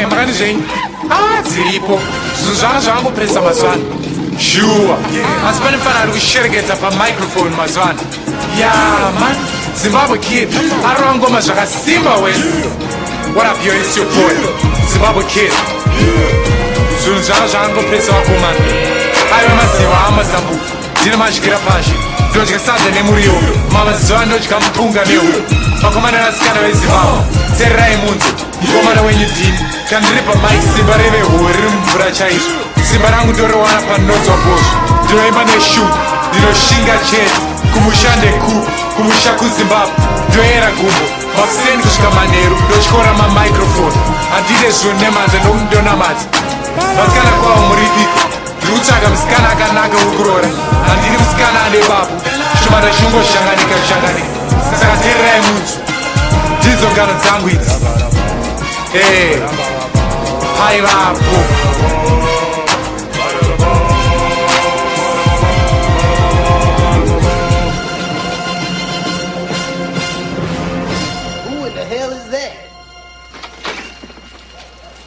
makani zvenyu dziripo zvinhu zvanga zvavangopresa mazuva ano shuwa asi pane mufana ari kusherekedza pamicrophone mazuva ano man Zimbabwe kid arova ngoma zvakasimba wenu. What up yo, it's your boy Zimbabwe kid. Zvinhu zvanga zvakangopresa vakomana aiva maziva amazambu ndine madyira pashi ndodya sadza nemuriwo mamazuva ndodya mupunga nehu vakomana vasikana vezimbabwe tererai munzo mukomana wenyu dini kana ndiri pamike simba reve huri riri mumvura chaizvo simba rangu ndoriwana panodzwa bhozvo ndinoimba neshu ndinoshinga chete kumushande kumusha kuzimbabwe ndoyera gumbo makuseni kusvika manheru ndotyora mamicrophone handide zvinhu nemanza nokundonamata vasikana kwavo muripiko ndiri kutsvaga musikana akanaka wokurora handiri musikana ane babu shumana chingozhanganika saka tererai munzu ndidzo ngano dzangu idzi paivapo